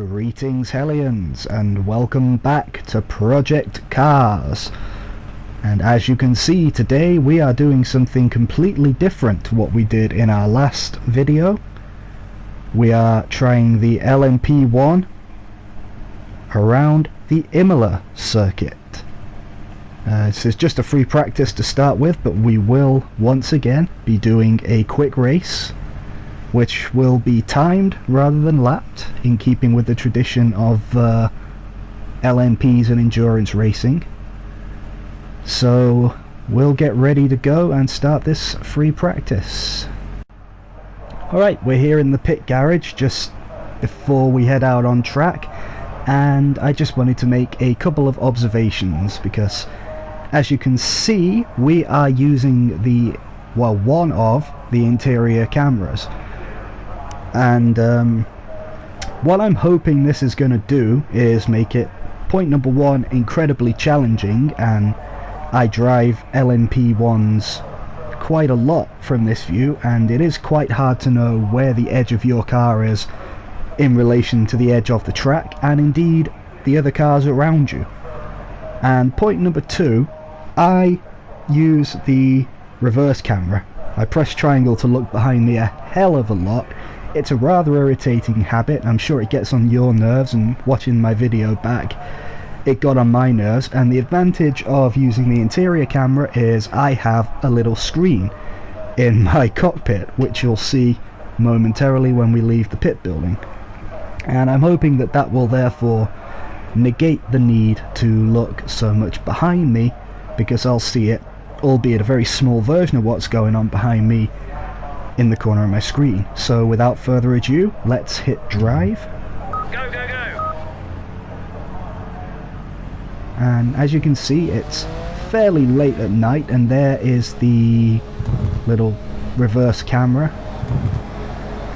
Greetings Hellions, and welcome back to Project Cars. And as you can see, today we are doing something completely different to what we did in our last video. We are trying the LMP 1 around the Imola circuit. This is just a free practice to start with, but we will once again be doing a quick race, which will be timed rather than lapped, in keeping with the tradition of LMPs and endurance racing. So we'll get ready to go and start this free practice. Alright, we're here in the pit garage just before we head out on track, and I just wanted to make a couple of observations because, as you can see, we are using one of the interior cameras. And what I'm hoping this is going to do is make it, point number one, incredibly challenging, and I drive LMP 1s quite a lot from this view, and it is quite hard to know where the edge of your car is in relation to the edge of the track, and indeed the other cars around you. And point number two, I use the reverse camera. I press triangle to look behind me a hell of a lot. It's a rather irritating habit. I'm sure it gets on your nerves, and watching my video back, it got on my nerves. And the advantage of using the interior camera is I have a little screen in my cockpit, which you'll see momentarily when we leave the pit building. And I'm hoping that that will therefore negate the need to look so much behind me, because I'll see it, albeit a very small version of what's going on behind me, in the corner of my screen. So without further ado, let's hit drive. Go, go, go! And as you can see, it's fairly late at night, and there is the little reverse camera.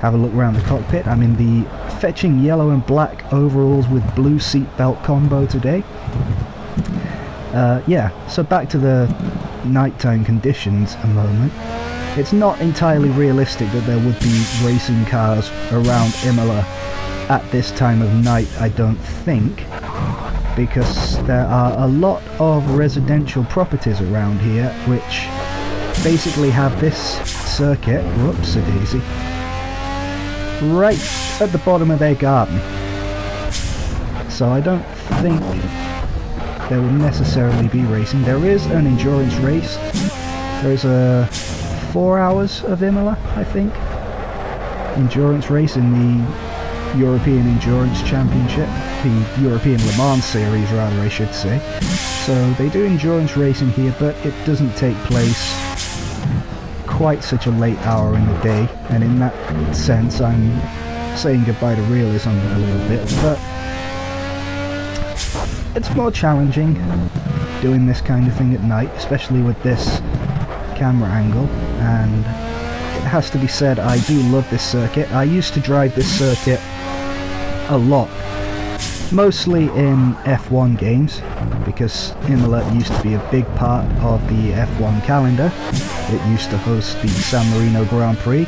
Have a look around the cockpit. I'm in the fetching yellow and black overalls with blue seatbelt combo today. Yeah, so back to the nighttime conditions a moment. It's not entirely realistic that there would be racing cars around Imola at this time of night, I don't think, because there are a lot of residential properties around here which basically have this circuit, whoops-a-daisy, right at the bottom of their garden. So I don't think there would necessarily be racing. There is an endurance race. There's a 4 hours of Imola, I think, endurance race in the European Endurance Championship, the European Le Mans series rather, I should say. So they do endurance racing here, but it doesn't take place quite such a late hour in the day, and in that sense I'm saying goodbye to realism a little bit, but it's more challenging doing this kind of thing at night, especially with this camera angle. And it has to be said, I do love this circuit. I used to drive this circuit a lot, mostly in F1 games, because Imola used to be a big part of the F1 calendar. It used to host the San Marino Grand Prix,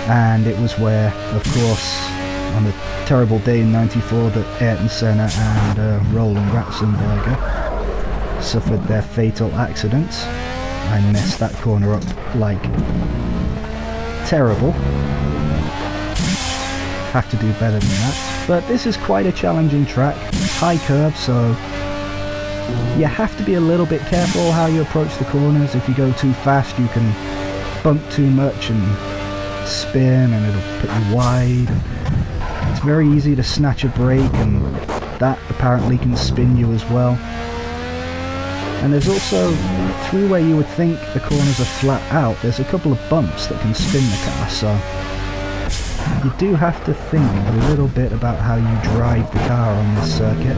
and it was where, of course, on a terrible day in '94, that Ayrton Senna and Roland Ratzenberger suffered their fatal accidents. I messed that corner up like terrible. Have to do better than that. But this is quite a challenging track. It's high curve, so you have to be a little bit careful how you approach the corners. If you go too fast, you can bump too much and spin, and it'll put you wide. It's very easy to snatch a brake, and that apparently can spin you as well. And there's also, through where you would think the corners are flat out, there's a couple of bumps that can spin the car, so you do have to think a little bit about how you drive the car on this circuit.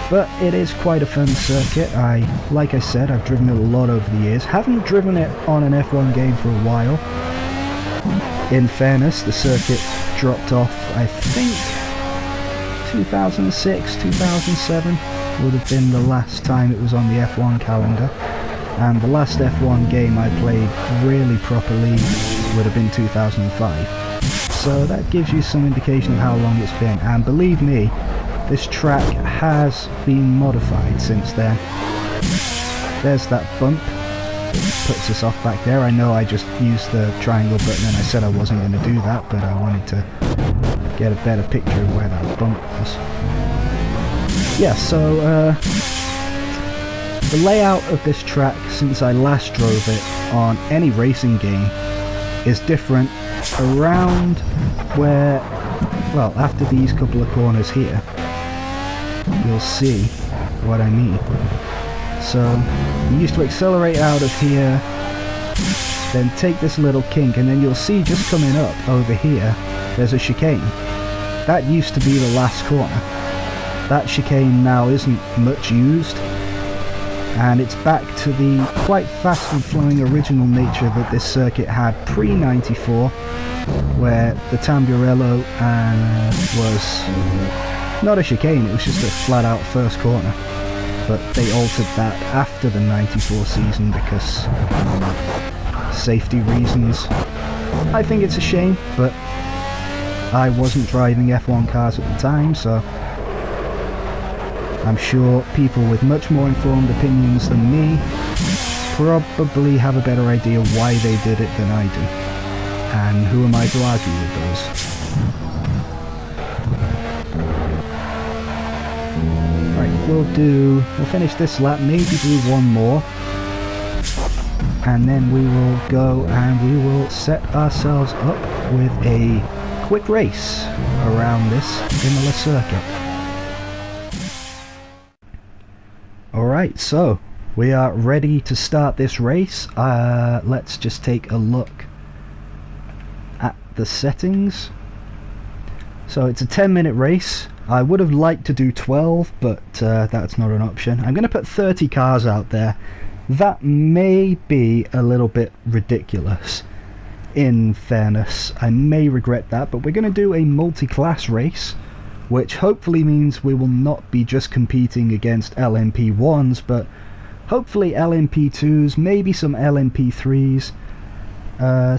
But it is quite a fun circuit. Like I said, I've driven it a lot over the years. Haven't driven it on an F1 game for a while. In fairness, the circuit dropped off, I think, 2006, 2007. Would have been the last time it was on the F1 calendar, and the last F1 game I played really properly would have been 2005. so that gives you some indication of how long it's been, and believe me, this track has been modified since then. There's that bump that puts us off back there. I know I just used the triangle button and I said I wasn't going to do that, but I wanted to get a better picture of where that bump was. Yeah, so the layout of this track since I last drove it on any racing game is different around where, well, after these couple of corners here, you'll see what I mean. So you used to accelerate out of here, then take this little kink, and then you'll see just coming up over here there's a chicane. That used to be the last corner. That chicane now isn't much used, and it's back to the quite fast and flowing original nature that this circuit had pre-94, where the Tamburello was not a chicane, it was just a flat out first corner. But they altered that after the 94 season because safety reasons. I think it's a shame, but I wasn't driving F1 cars at the time, so I'm sure people with much more informed opinions than me probably have a better idea why they did it than I do. And who am I to argue with those? We'll finish this lap, maybe do one more, and then we will go and we will set ourselves up with a quick race around this Imola circuit. Alright, so we are ready to start this race. Let's just take a look at the settings. So it's a 10-minute race. I would have liked to do 12, but that's not an option. I'm going to put 30 cars out there. That may be a little bit ridiculous, in fairness. I may regret that, but we're going to do a multi-class race, which hopefully means we will not be just competing against LMP 1s, but hopefully LMP 2s, maybe some LMP 3s.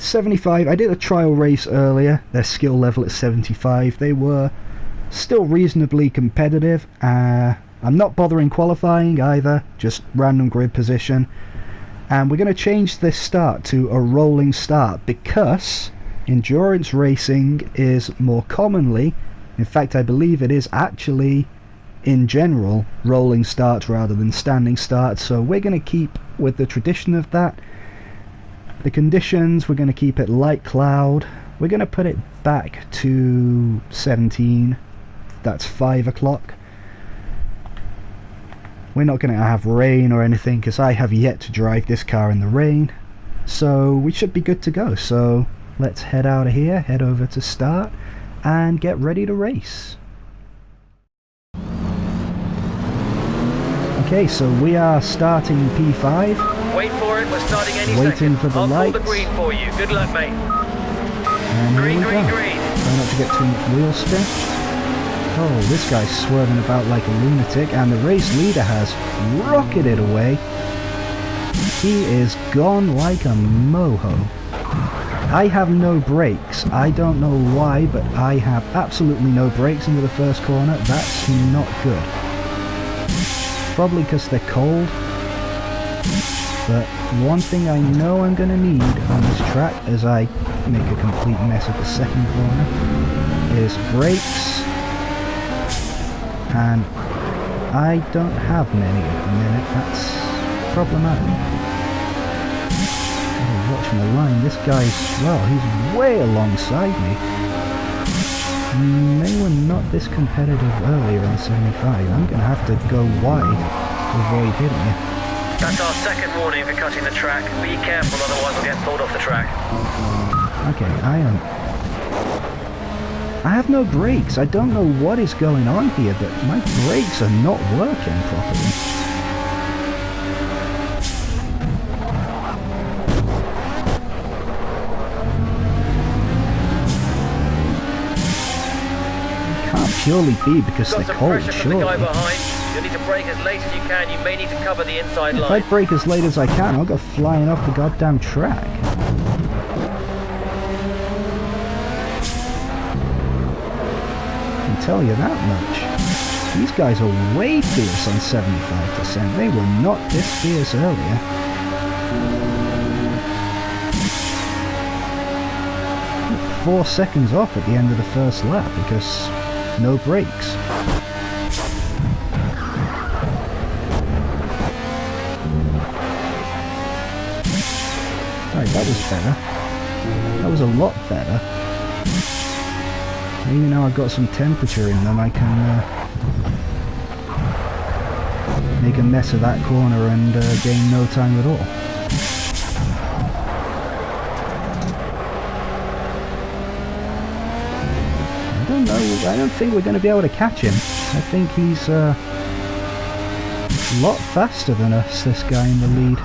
75, I did a trial race earlier, their skill level at 75, they were still reasonably competitive. I'm not bothering qualifying either, just random grid position. And we're going to change this start to a rolling start because endurance racing is more commonly, in fact I believe it is actually in general rolling starts rather than standing starts, so we're going to keep with the tradition of that. The conditions, we're going to keep it light cloud. We're going to put it back to 17. That's 5 o'clock. We're not going to have rain or anything because I have yet to drive this car in the rain. So we should be good to go. So let's head out of here, head over to start and get ready to race. Okay, so we are starting P5. Wait for it, we're starting any Waiting second. for the I'll lights. pull the green for you. Good luck, mate. And Green, here we green, go. green. Try not to get too much wheel spin. Oh, this guy's swerving about like a lunatic, and the race leader has rocketed away. He is gone like a moho. I have no brakes. I don't know why, but I have absolutely no brakes into the first corner. That's not good. Probably because they're cold. But one thing I know I'm going to need on this track as I make a complete mess of the second corner is brakes. And I don't have many at the minute. That's problematic. Oh, watching the line, this guy's, well, he's way alongside me. They were not this competitive earlier on 75. I'm going to have to go wide to avoid hitting you. That's our second warning for cutting the track. Be careful, otherwise we'll get pulled off the track. Okay, I have no brakes. I don't know what is going on here, but my brakes are not working properly. It can't purely be because Got they're some cold, pressure from the guy surely. behind. You'll need to brake as late as you can. You may need to cover the inside If I line. brake as late as I can, I'll go flying off the goddamn track. tell you that much. These guys are way fierce on 75%. They were not this fierce earlier. 4 seconds off at the end of the first lap because no brakes. Alright, that was better. That was a lot better. Maybe now I've got some temperature in them, I can make a mess of that corner and gain no time at all. I don't know, I don't think we're going to be able to catch him. I think he's a lot faster than us, this guy in the lead.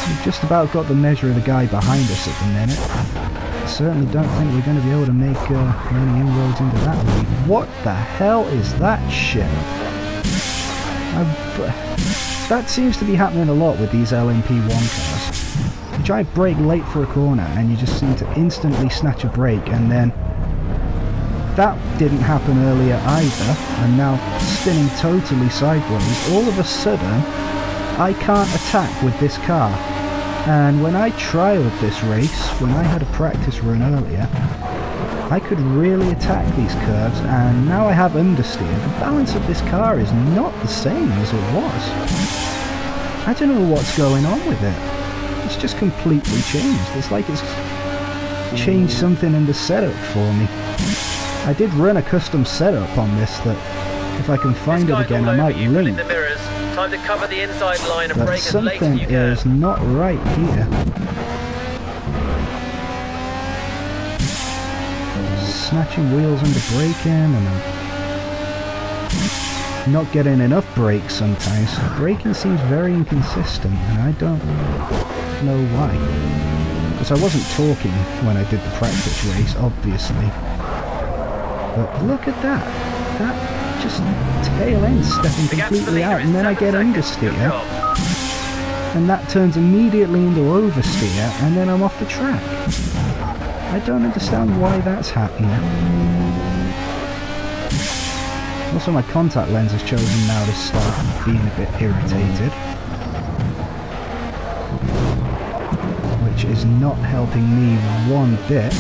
We've just about got the measure of the guy behind us at the minute. I certainly don't think we're going to be able to make any inroads into that lead. What the hell is that shit? That seems to be happening a lot with these LMP1 cars. You try to brake late for a corner and you just seem to instantly snatch a brake, and then that didn't happen earlier either, and now spinning totally sideways. All of a sudden, I can't attack with this car. And when I trialled this race, when I had a practice run earlier, I could really attack these curves, and now I have understeer. The balance of this car is not the same as it was. I don't know what's going on with it. It's just completely changed. It's like it's changed something in the setup for me. I did run a custom setup on this that, if I can find it again, I might link. Time to cover the inside line and But brake as late as something you can. is not right here. Snatching wheels under braking, and I'm not getting enough brakes sometimes. Braking seems very inconsistent, and I don't know why. Because I wasn't talking when I did the practice race, obviously. But look at that. That just tail end stepping completely out, and then I get understeer, and that turns immediately into oversteer, and then I'm off the track. I don't understand why that's happening. Also, my contact lens has chosen now to start being a bit irritated, which is not helping me one bit.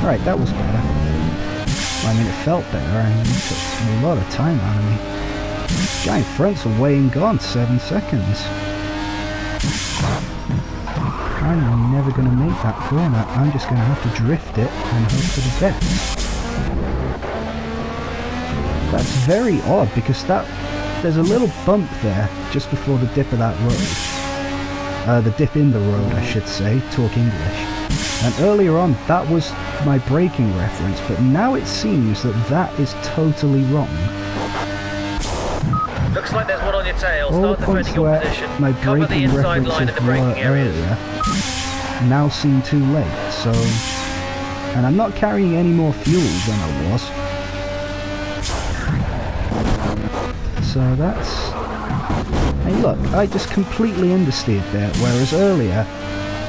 Right, that was better. I mean, it felt better, and it took a lot of time out of me. Guy in front's away and gone, 7 seconds. I'm never going to make that corner. I'm just going to have to drift it and hope for the best. That's very odd, because there's a little bump there just before the dip of that road. The dip in the road, I should say, talk English. And earlier on, that was my braking reference, but now it seems that that is totally wrong. Looks like there's one on your tail. All Start the points defending your where position. my Cover the braking inside line references in the were braking areas. earlier now seem too late, so... And I'm not carrying any more fuel than I was. So that's... Hey look, I just completely understeered there, whereas earlier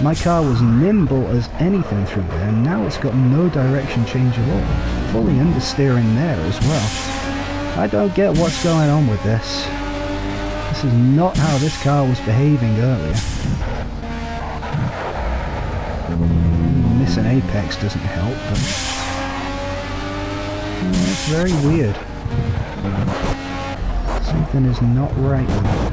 my car was nimble as anything through there, and now it's got no direction change at all. Fully understeering there as well. I don't get what's going on with this. This is not how this car was behaving earlier. Missing apex doesn't help, but... it's very weird. Something is not right with it.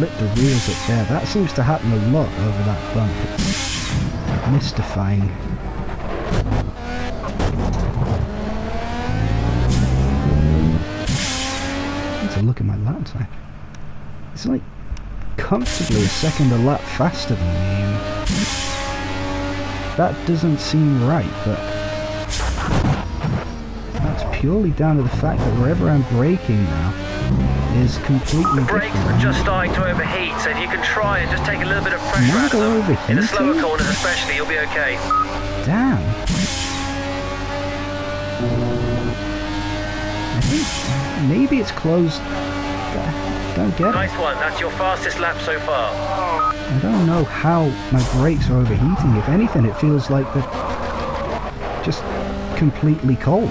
Lit the wheels up there. That seems to happen a lot over that bump. It's mystifying. I need to look at my lap time. It's like comfortably a second a lap faster than me, and that doesn't seem right, but that's purely down to the fact that wherever I'm braking now is completely The brakes different. were just starting to overheat, so if you can try and just take a little bit of pressure Now out of they're them, in the slower overheating? corners especially, you'll be okay. Damn. I think maybe it's closed. Don't get it. Nice one, that's your fastest lap so far. I don't know how my brakes are overheating. If anything, it feels like they're just completely cold.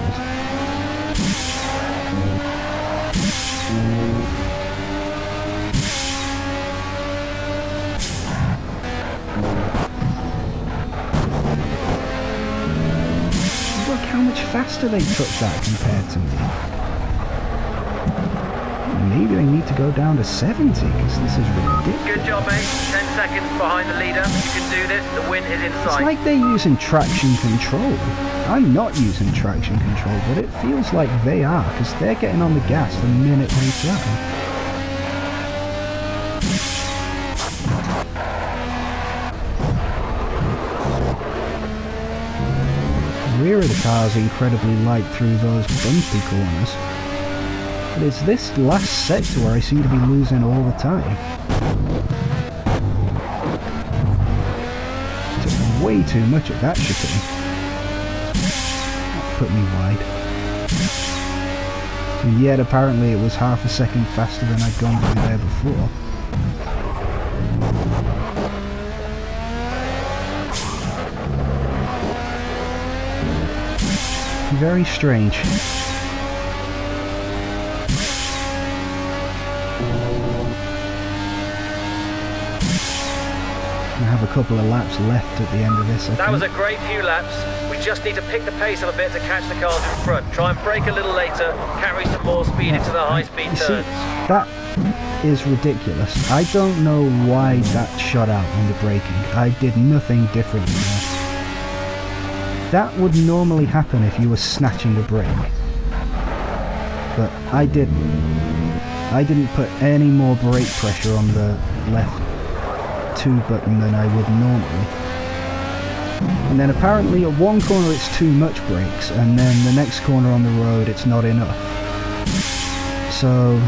Look how much faster they took that compared to me. Maybe I need to go down to 70 because this is ridiculous. Good job, mate. 10 seconds behind the leader. You can do this. The win is in It's sight. like they're using traction control. I'm not using traction control, but it feels like they are because they're getting on the gas the minute they turn. The rear of the car is incredibly light through those bumpy corners. But it's this last sector where I seem to be losing all the time. Took way too much at that chicane. That put me wide. And yet apparently it was half a second faster than I'd gone through there before. Very strange. I have a couple of laps left at the end of this, I That think. was a great few laps. We just need to pick the pace up a bit to catch the cars in front. Try and brake a little later, carry some more speed into the high-speed You see, turns. that is ridiculous. I don't know why that shot out on the braking. I did nothing differently there. That would normally happen if you were snatching a brake. But I didn't. I didn't put any more brake pressure on the left 2 button than I would normally. And then apparently at one corner it's too much brakes, and then the next corner on the road it's not enough. So,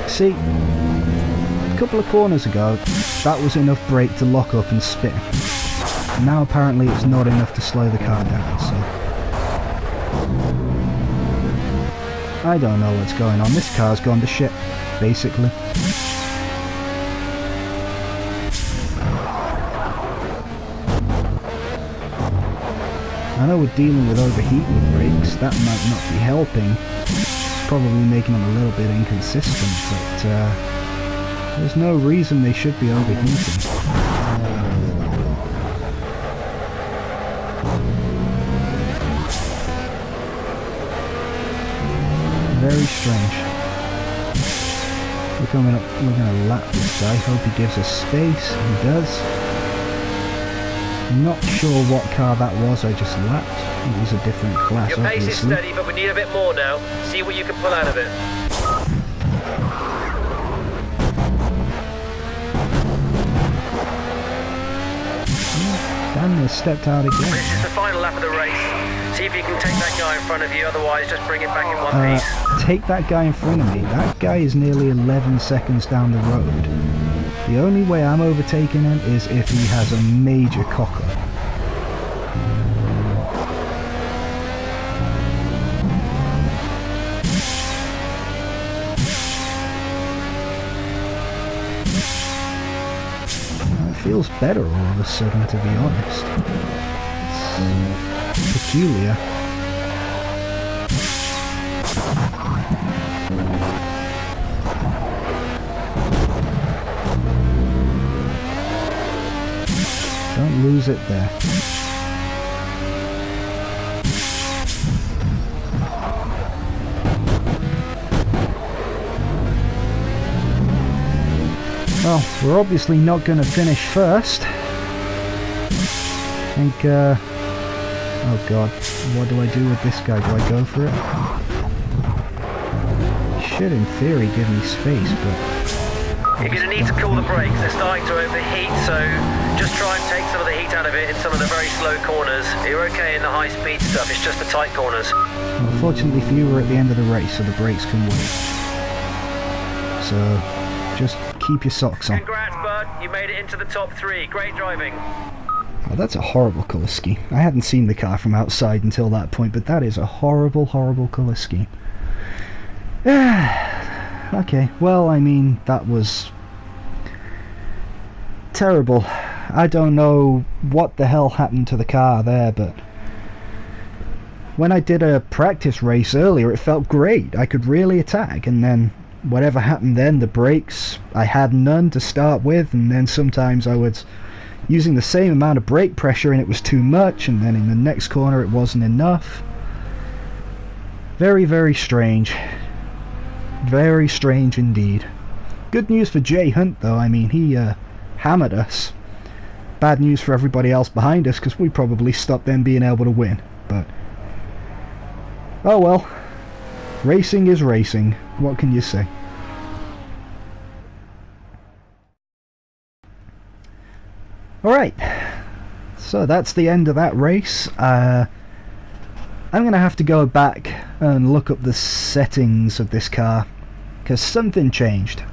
see, a couple of corners ago that was enough brake to lock up and spin. And now apparently it's not enough to slow the car down, so I don't know what's going on. This car's gone to shit, basically. I know we're dealing with overheating brakes, that might not be helping. It's probably making them a little bit inconsistent, but there's no reason they should be overheating. Very strange. We're coming up, we're going to lap this guy. Hope he gives us space. He does. I'm not sure what car that was I just lapped. It was a different class, Your pace is obviously. steady, but we need a bit more now. See what you can pull out of it. Damn, they stepped out again. This is the final lap of the race. See if you can take that guy in front of you, otherwise just bring it back in one piece. Take that guy in front of me. That guy is nearly 11 seconds down the road. The only way I'm overtaking him is if he has a major cocker. It feels better all of a sudden, to be honest. It's peculiar. Don't lose it there. Well, we're obviously not going to finish first. I think, oh god, what do I do with this guy? Do I go for it? Should in theory give me space, but... You're going to need to cool the brakes. They're starting to overheat, so just try and take some of the heat out of it in some of the very slow corners. You're okay in the high speed stuff, it's just the tight corners. Well, fortunately for you, we're at the end of the race, so the brakes can wait. So, just keep your socks on. Congrats, bud. You made it into the top 3. Great driving. Oh, that's a horrible colour scheme. I hadn't seen the car from outside until that point, but that is a horrible, horrible colour scheme. Okay, well, I mean, that was terrible. I don't know what the hell happened to the car there, but when I did a practice race earlier, it felt great. I could really attack, and then whatever happened then, the brakes, I had none to start with, and then sometimes I was using the same amount of brake pressure and it was too much, and then in the next corner it wasn't enough. Very, very strange. Very strange indeed. Good news for Jay Hunt though. I mean, he hammered us. Bad news for everybody else behind us, because we probably stopped them being able to win. But oh well, racing is racing. What can you say? Alright, so that's the end of that race. I'm going to have to go back and look up the settings of this car, because something changed.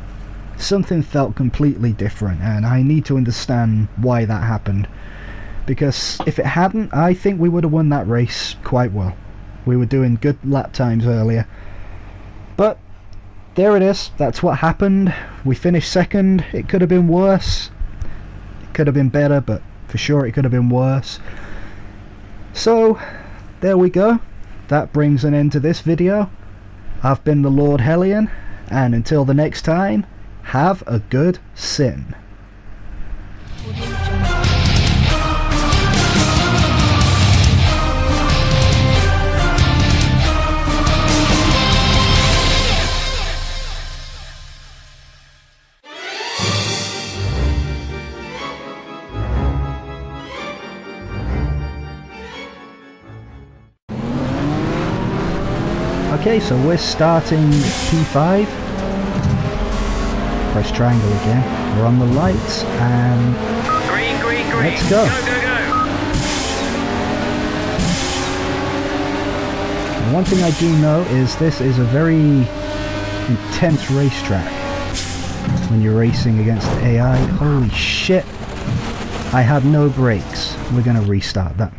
Something felt completely different, and I need to understand why that happened. Because if it hadn't, I think we would have won that race quite well. We were doing good lap times earlier. But there it is, that's what happened. We finished second. It could have been worse. Could have been better, but for sure it could have been worse. So there we go. That brings an end to this video. I've been the Lord Hellion, and until the next time, have a good sin. Okay, so we're starting P5. Press triangle again. We're on the lights and green, green, green. Let's go. Go, go, go. And one thing I do know is this is a very intense racetrack when you're racing against the AI. Holy shit. I had no brakes. We're going to restart that.